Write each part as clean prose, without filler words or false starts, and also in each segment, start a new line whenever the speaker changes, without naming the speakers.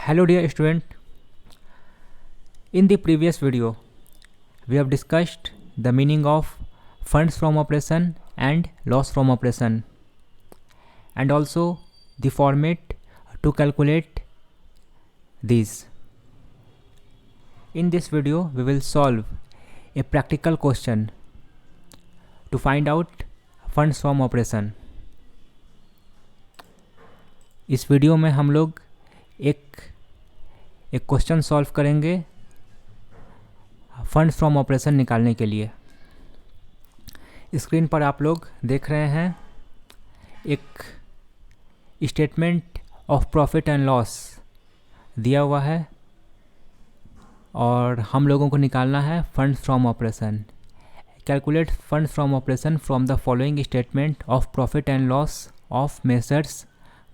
Hello dear student, in the previous video we have discussed the meaning of funds from operation and loss from operation and also the format to calculate these. In this video we will solve a practical question to find out funds from operation. इस video में हम लोग एक question solve करेंगे funds from operation निकालने के लिए। Screen पर आप लोग देख रहे हैं एक statement of profit and loss दिया हुआ है और हम लोगों को निकालना है funds from operation. Calculate funds from operation from the following statement of profit and loss of messrs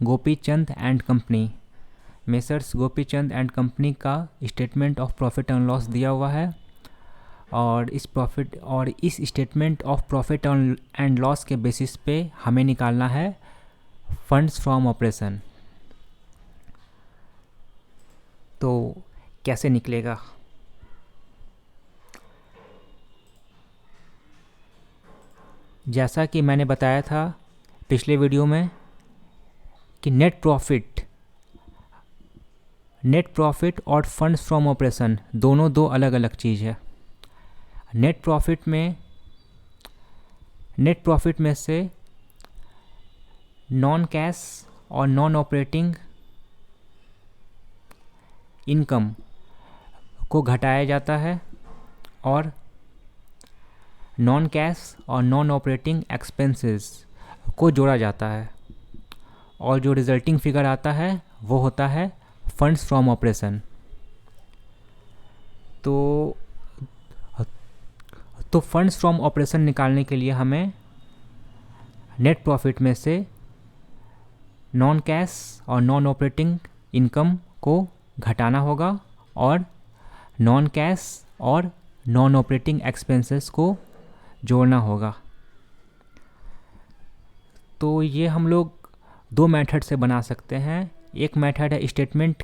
Gopichand and company. Messrs Gopichand and company का statement of profit and loss दिया हुआ है और इस statement of profit and loss के basis पे हमें निकालना है फंड्स फ्रॉम ऑपरेशन। तो कैसे निकलेगा? जैसा कि मैंने बताया था पिछले वीडियो में कि नेट प्रॉफिट और फंड्स फ्रॉम ऑपरेशन दोनों दो अलग अलग चीज़ है। नेट प्रॉफिट में से नॉन कैश और नॉन ऑपरेटिंग इनकम को घटाया जाता है और नॉन कैश और नॉन ऑपरेटिंग एक्सपेंसेस को जोड़ा जाता है और जो रिजल्टिंग फिगर आता है वो होता है फंड्स फ्रॉम ऑपरेशन। तो फंड्स फ्रॉम ऑपरेशन निकालने के लिए हमें नेट प्रॉफिट में से नॉन कैश और नॉन ऑपरेटिंग इनकम को घटाना होगा और नॉन कैश और नॉन ऑपरेटिंग एक्सपेंसेस को जोड़ना होगा। तो ये हम लोग दो मेथड से बना सकते हैं। एक मेथड है स्टेटमेंट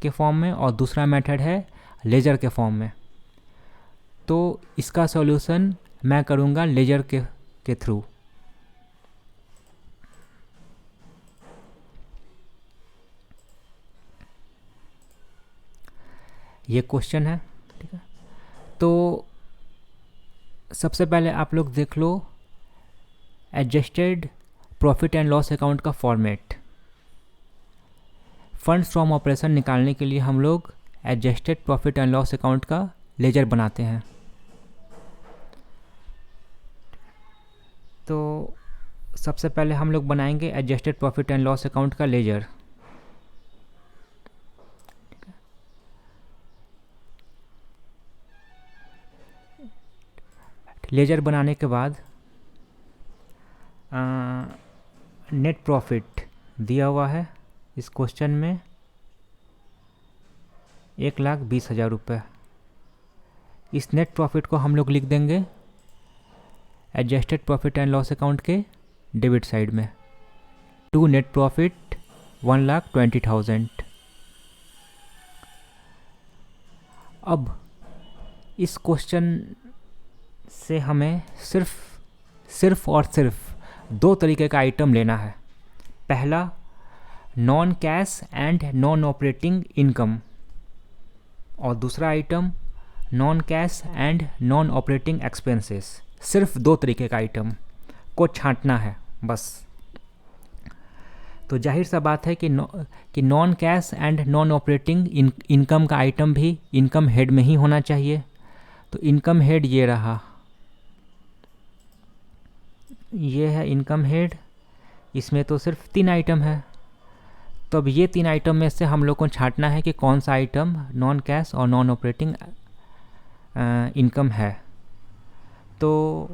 के फॉर्म में और दूसरा मेथड है लेजर के फॉर्म में। तो इसका सॉल्यूशन मैं करूँगा लेजर के थ्रू। ये क्वेश्चन है, ठीक है। तो सबसे पहले आप लोग देख लो adjusted profit and loss account का फॉर्मेट। फंड्स फ्रॉम ऑपरेशन निकालने के लिए हम लोग adjusted profit and loss account का लेजर बनाते हैं। तो सबसे पहले हम लोग बनाएंगे adjusted profit and loss account का लेजर। लेजर बनाने के बाद नेट प्रॉफिट दिया हुआ है इस क्वेश्चन में 1,20,000 रुपये। इस नेट प्रॉफिट को हम लोग लिख देंगे adjusted profit and loss account के डेबिट साइड में। To net profit 1,20,000। अब इस क्वेश्चन से हमें सिर्फ और सिर्फ दो तरीके का आइटम लेना है। पहला non cash and non operating income और दूसरा item non cash and non operating expenses. सिर्फ दो तरीके का आइटम को छांटना है बस। तो जाहिर सा बात है कि non cash and non operating income का आइटम भी इनकम हेड में ही होना चाहिए। तो इनकम हेड ये रहा, ये है इनकम हेड। इसमें तो सिर्फ 3 आइटम है। तो अब ये 3 आइटम में से हम लोग को छांटना है कि कौन सा आइटम नॉन कैश और नॉन ऑपरेटिंग इनकम है। तो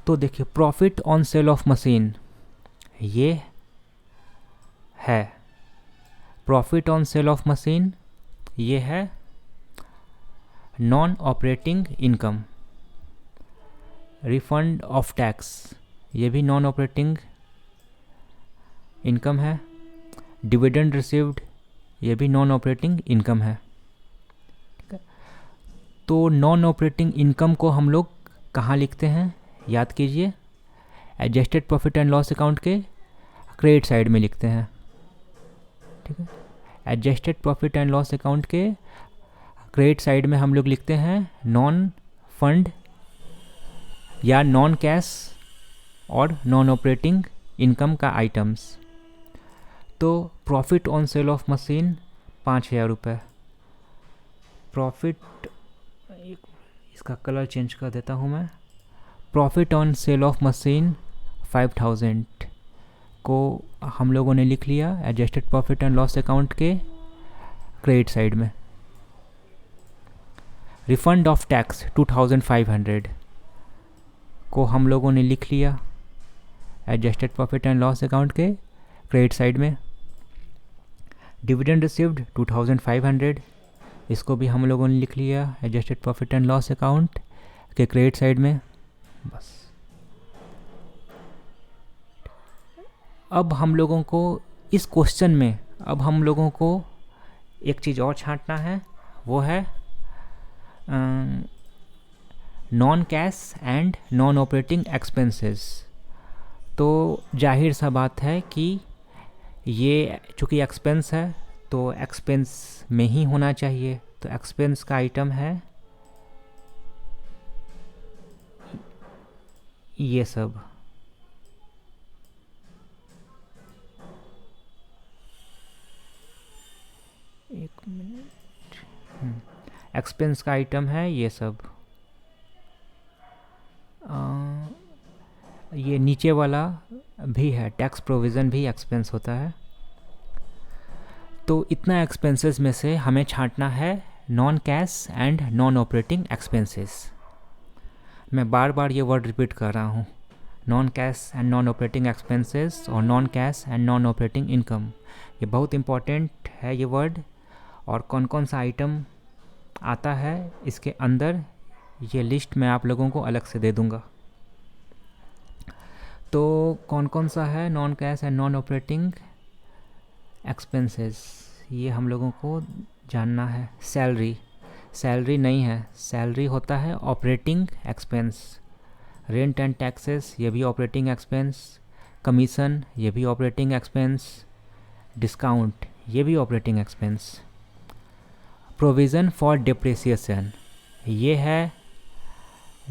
देखिए profit on sale of machine ये है, profit on sale of machine ये है non operating income. Refund of tax ये भी नॉन ऑपरेटिंग इनकम है। डिविडेंड रिसीव्ड ये भी नॉन ऑपरेटिंग इनकम है, ठीक है। तो नॉन ऑपरेटिंग इनकम को हम लोग कहाँ लिखते हैं, याद कीजिए, adjusted profit and loss account के क्रेडिट साइड में लिखते हैं, ठीक है। Adjusted profit and loss account के क्रेडिट साइड में हम लोग लिखते हैं नॉन फंड या नॉन कैश और नॉन ऑपरेटिंग इनकम का आइटम्स। तो profit on sale of machine 5,000 रुपये, प्रॉफिट, इसका कलर चेंज कर देता हूँ मैं, profit on sale of machine 5,000 को हम लोगों ने लिख लिया adjusted profit and loss account के क्रेडिट साइड में। रिफंड ऑफ टैक्स 2,500 को हम लोगों ने लिख लिया adjusted profit and loss account के क्रेडिट साइड में। डिविडेंड रिसीव्ड 2,500, इसको भी हम लोगों ने लिख लिया adjusted profit and loss account के क्रेडिट साइड में। बस अब हम लोगों को इस क्वेश्चन में अब हम लोगों को एक चीज़ और छांटना है, वो है non cash and non operating expenses. तो जाहिर सा बात है कि ये चूँकि एक्सपेंस है तो एक्सपेंस में ही होना चाहिए। तो एक्सपेंस का आइटम है ये सब, एक मिनट, एक्सपेंस का आइटम है ये सब। ये नीचे वाला भी है, टैक्स प्रोविज़न भी एक्सपेंस होता है। तो इतना एक्सपेंसेस में से हमें छांटना है non cash and non operating expenses. मैं बार बार ये वर्ड रिपीट कर रहा हूँ, non cash and non operating expenses और non cash and non operating income. ये बहुत इम्पॉर्टेंट है ये वर्ड, और कौन कौन सा आइटम आता है इसके अंदर ये लिस्ट मैं आप लोगों को अलग से दे दूँगा। तो कौन कौन सा है non cash and non operating expenses, ये हम लोगों को जानना है। सैलरी नहीं है, सैलरी होता है operating expense. Rent and taxes ये भी ऑपरेटिंग एक्सपेंस। कमीशन ये भी ऑपरेटिंग एक्सपेंस। डिस्काउंट ये भी operating expense. Provision for depreciation ये है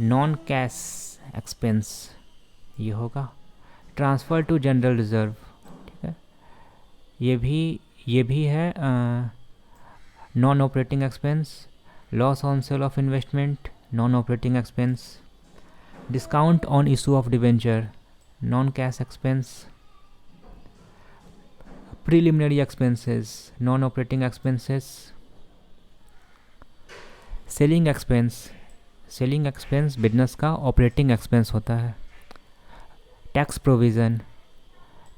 नॉन कैश एक्सपेंस, ये होगा। ट्रांसफ़र टू जनरल रिज़र्व, ठीक है, ये भी है non operating expense. Loss on sale of investment non operating expense. Discount on issue of debenture non cash expense. Preliminary expenses non operating expenses. Selling expense business का operating expense होता है। Tax provision,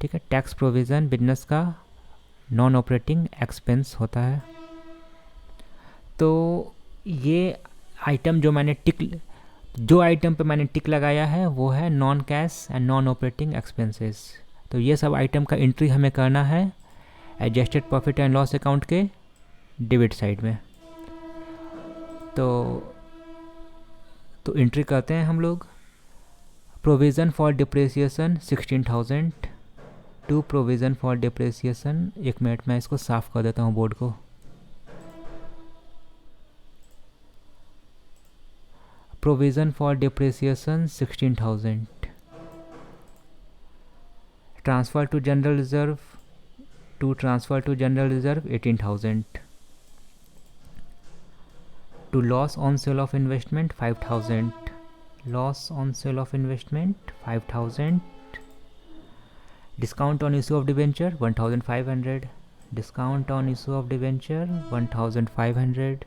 ठीक है, tax provision business का non operating expense होता है। तो ये आइटम जो आइटम पे मैंने टिक लगाया है वो है non cash and non operating expenses. तो ये सब आइटम का एंट्री हमें करना है adjusted profit and loss account के डेबिट साइड में। तो एंट्री करते हैं हम लोग। Provision for depreciation 16,000 to provision for depreciation, एक मिनट मैं इसको साफ़ कर देता हूँ बोर्ड को। Provision for depreciation 16,000। Transfer to general reserve 18,000। To loss on sale of investment 5,000। Loss on sale of investment 5,000। Discount on issue of debenture 1,500। Discount on issue of debenture 1,500।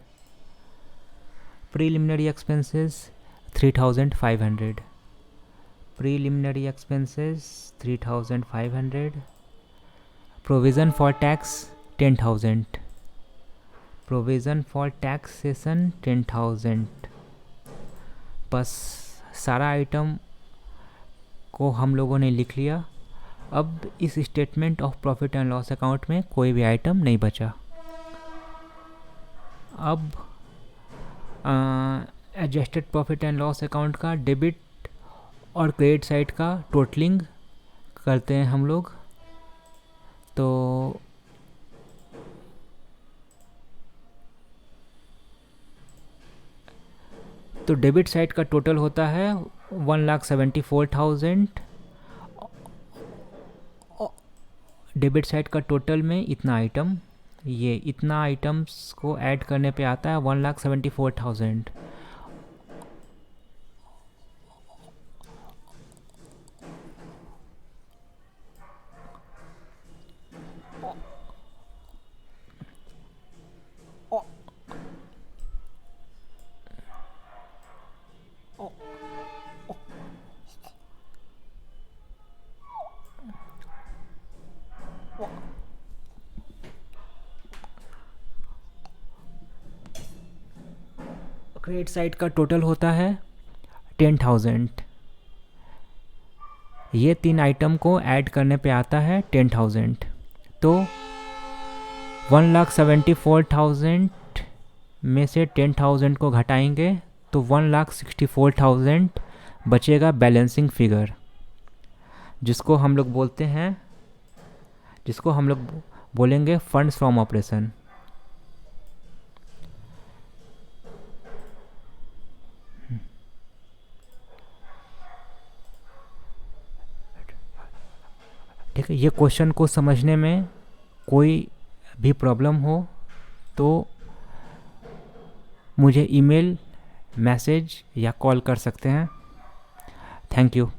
Preliminary expenses 3,500। Preliminary expenses 3,500। Provision for tax 10,000। Provision for taxation 10,000। बस सारा item को हम लोगों ने लिख लिया अब इस statement of profit and loss account में कोई भी आइटम नहीं बचा। अब adjusted profit and loss account का डेबिट और क्रेडिट साइड का टोटलिंग करते हैं हम लोग। तो डेबिट साइड का टोटल होता है 1,74,000। डेबिट साइड का टोटल में इतना आइटम, ये इतना आइटम्स को ऐड करने पे आता है 1,74,000। क्रेडिट साइड का टोटल होता है 10,000। ये तीन आइटम को ऐड करने पे आता है 10,000। तो 1,74,000 में से 10,000 को घटाएंगे तो 1,64,000 बचेगा बैलेंसिंग फिगर, जिसको हम लोग बोलेंगे फंड्स फ्रॉम ऑपरेशन। ठीक है, ये क्वेश्चन को समझने में कोई भी प्रॉब्लम हो तो मुझे ईमेल, मैसेज या कॉल कर सकते हैं। Thank you.